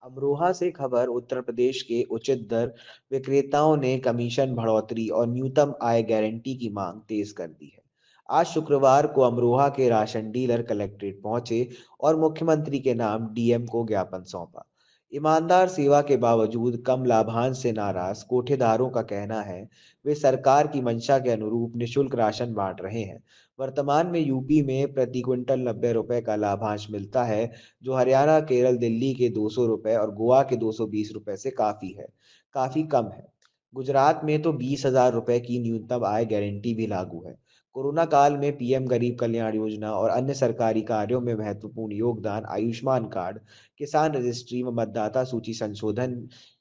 अमरोहा से खबर। उत्तर प्रदेश के उचित दर विक्रेताओं ने कमीशन बढ़ोतरी और न्यूनतम आय गारंटी की मांग तेज कर दी है। आज शुक्रवार को अमरोहा के राशन डीलर कलेक्ट्रेट पहुंचे और मुख्यमंत्री के नाम डीएम को ज्ञापन सौंपा। ईमानदार सेवा के बावजूद कम लाभांश से नाराज कोठेदारों का कहना है वे सरकार की मंशा के अनुरूप निशुल्क राशन बांट रहे हैं। वर्तमान में यूपी में प्रति क्विंटल 90 रुपए का लाभांश मिलता है, जो हरियाणा, केरल, दिल्ली के 200 रुपए और गोवा के 220 रुपए से काफी कम है। गुजरात में तो 20,000 रुपए की न्यूनतम आय गारंटी भी लागू है। कोरोना काल में पीएम गरीब कल्याण योजना और अन्य सरकारी कार्यों में महत्वपूर्ण योगदान आयुष्मान कार्ड, किसान रजिस्ट्री व मतदाता सूची संशोधन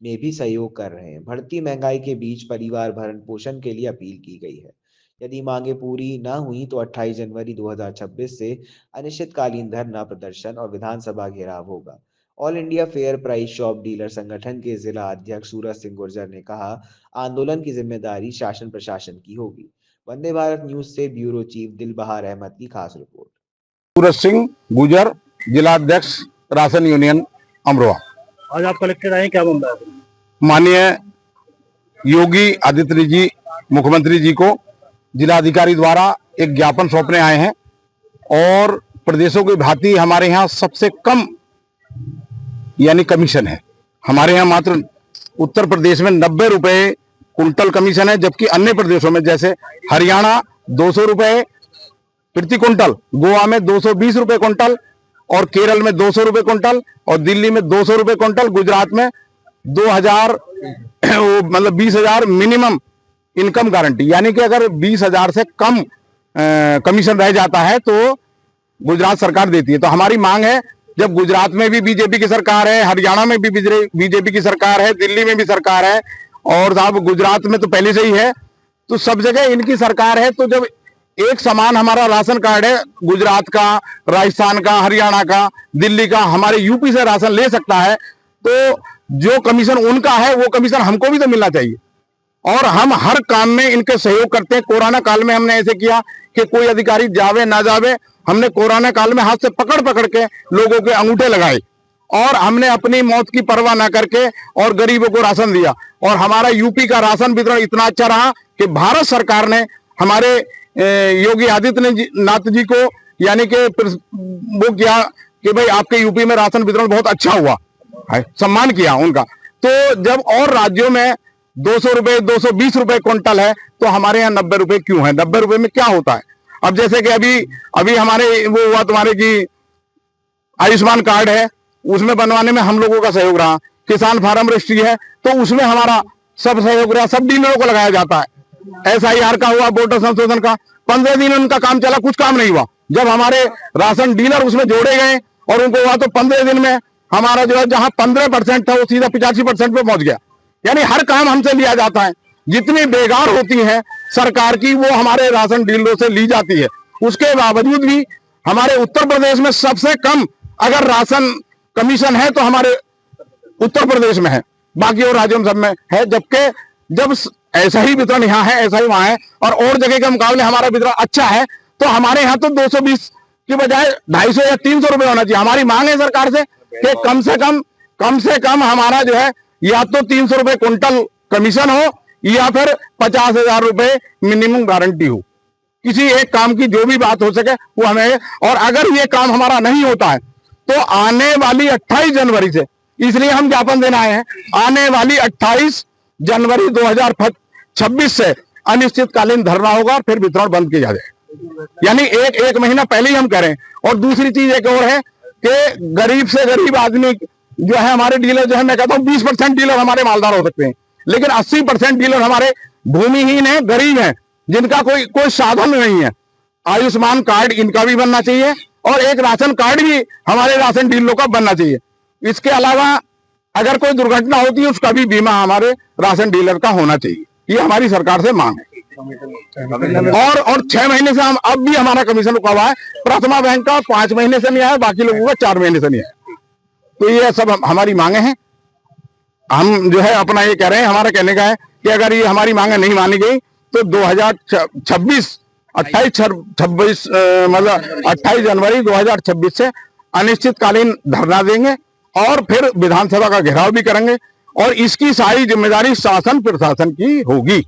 में भी सहयोग कर रहे हैं। बढ़ती महंगाई के बीच परिवार भरण पोषण के लिए अपील की गई है। यदि मांगे पूरी न हुई तो 28 जनवरी 2026 से अनिश्चितकालीन धरना प्रदर्शन और विधानसभा घेराव होगा। All India fair price shop dealer संगठन के जिला अध्यक्ष सूरज सिंह गुर्जर ने कहा, आंदोलन की जिम्मेदारी शासन प्रशासन की होगी। वंदे भारत न्यूज से ब्यूरो चीफ दिलबहार अहमद की खास रिपोर्ट। सूरज सिंह गुजर, जिला अध्यक्ष राशन यूनियन अमरोहा। आज आप कलेक्टर आए, क्या मामला है? माननीय योगी आदित्यनाथ जी मुख्यमंत्री जी को जिला अधिकारी द्वारा एक ज्ञापन सौंपने आए हैं और प्रदेशों की भांति हमारे यहाँ सबसे कम यानी कमीशन है। हमारे यहाँ मात्र उत्तर प्रदेश में 90 रुपए कुंटल कमीशन है, जबकि अन्य प्रदेशों में जैसे हरियाणा 200 रुपए प्रति कुंटल, गोवा में 220 रुपए कुंटल और केरल में 200 रुपए कुंटल और दिल्ली में 200 रुपए कुंटल, गुजरात में 2000 मतलब 20,000 मिनिमम इनकम गारंटी, यानी कि अगर 20,000 से कम कमीशन रह जाता है तो गुजरात सरकार देती है। तो हमारी मांग है, जब गुजरात में भी बीजेपी की सरकार है, हरियाणा में भी बीजेपी की सरकार है, दिल्ली में भी सरकार है और साहब गुजरात में तो पहले से ही है, तो सब जगह इनकी सरकार है, तो जब एक समान हमारा राशन कार्ड है, गुजरात का, राजस्थान का, हरियाणा का, दिल्ली का, हमारे यूपी से राशन ले सकता है, तो जो कमीशन उनका है वो कमीशन हमको भी तो मिलना चाहिए। और हम हर काम में इनके सहयोग करते हैं। कोरोना काल में हमने ऐसे किया कि कोई अधिकारी जावे ना जावे, हमने कोरोना काल में हाथ से पकड़ पकड़ के लोगों के अंगूठे लगाए और हमने अपनी मौत की परवाह ना करके और गरीबों को राशन दिया। और हमारा यूपी का राशन वितरण इतना अच्छा रहा कि भारत सरकार ने हमारे योगी आदित्यनाथ जी को यानी कि वो किया कि भाई आपके यूपी में राशन वितरण बहुत अच्छा हुआ है, सम्मान किया उनका। तो जब और राज्यों में 200 रुपए 220 रुपए क्विंटल है तो हमारे यहाँ 90 रुपए क्यों है? 90 रुपए में क्या होता है? अब जैसे कि अभी हमारे वो हुआ तुम्हारे की आयुष्मान कार्ड है, उसमें बनवाने में हम लोगों का सहयोग रहा। किसान फार्म रजिस्ट्री है तो उसमें हमारा सब सहयोग रहा, सब डीलरों को लगाया जाता है। SIR का हुआ, वोटर संशोधन का, 15 दिन उनका काम चला, कुछ काम नहीं हुआ। जब हमारे राशन डीलर उसमें जोड़े गए और उनको हुआ तो 15 दिन में हमारा जो है जहां 15% था वो सीधा 85% पे पहुंच गया। यानी हर काम हमसे लिया जाता है। जितनी बेकार होती है सरकार की वो हमारे राशन डीलरों से ली जाती है। उसके बावजूद भी हमारे उत्तर प्रदेश में सबसे कम अगर राशन कमीशन है तो हमारे उत्तर प्रदेश में है, बाकी और राज्यों में सब में है। जबकि जब ऐसा ही वितरण यहाँ है, ऐसा ही वहां है और जगह के मुकाबले हमारा वितरण अच्छा है, तो हमारे यहाँ तो 220 की बजाय 250 या 300 रुपए होना चाहिए। हमारी मांग है सरकार से कि कम से कम हमारा जो है या तो 300 रुपए कुंटल कमीशन हो या फिर 50,000 रुपए मिनिमम गारंटी हो। किसी एक काम की जो भी बात हो सके वो हमें, और अगर ये काम हमारा नहीं होता है तो आने वाली 28 जनवरी से, इसलिए हम ज्ञापन देना आए हैं, आने वाली 28 जनवरी 2026 से अनिश्चितकालीन धरना होगा और फिर वितरण बंद किया जाए। यानी एक महीना पहले ही हम कह रहे हैं। और दूसरी चीज एक और है कि गरीब से गरीब आदमी जो है, हमारे डीलर जो है, मैं कहता हूं 20% डीलर हमारे मालदार हो सकते हैं, लेकिन 80% डीलर हमारे भूमिहीन है, गरीब है, जिनका कोई साधन नहीं है। आयुष्मान कार्ड इनका भी बनना चाहिए और एक राशन कार्ड भी हमारे राशन डीलरों का बनना चाहिए। इसके अलावा अगर कोई दुर्घटना होती है उसका भी बीमा हमारे राशन डीलर का होना चाहिए। ये हमारी सरकार से मांग है। और 6 महीने से हम अब भी हमारा कमीशन रुका हुआ है। प्रथमा बैंक का 5 महीने से नहीं आया, बाकी लोगों का 4 महीने से नहीं आया। तो ये सब हमारी मांगे हैं। हम जो है अपना ये कह रहे हैं, हमारा कहने का है कि अगर ये हमारी मांगे नहीं मानी गई तो 2026 28 मतलब 28 जनवरी 2026 से अनिश्चितकालीन धरना देंगे और फिर विधानसभा का घेराव भी करेंगे और इसकी सारी जिम्मेदारी शासन प्रशासन की होगी।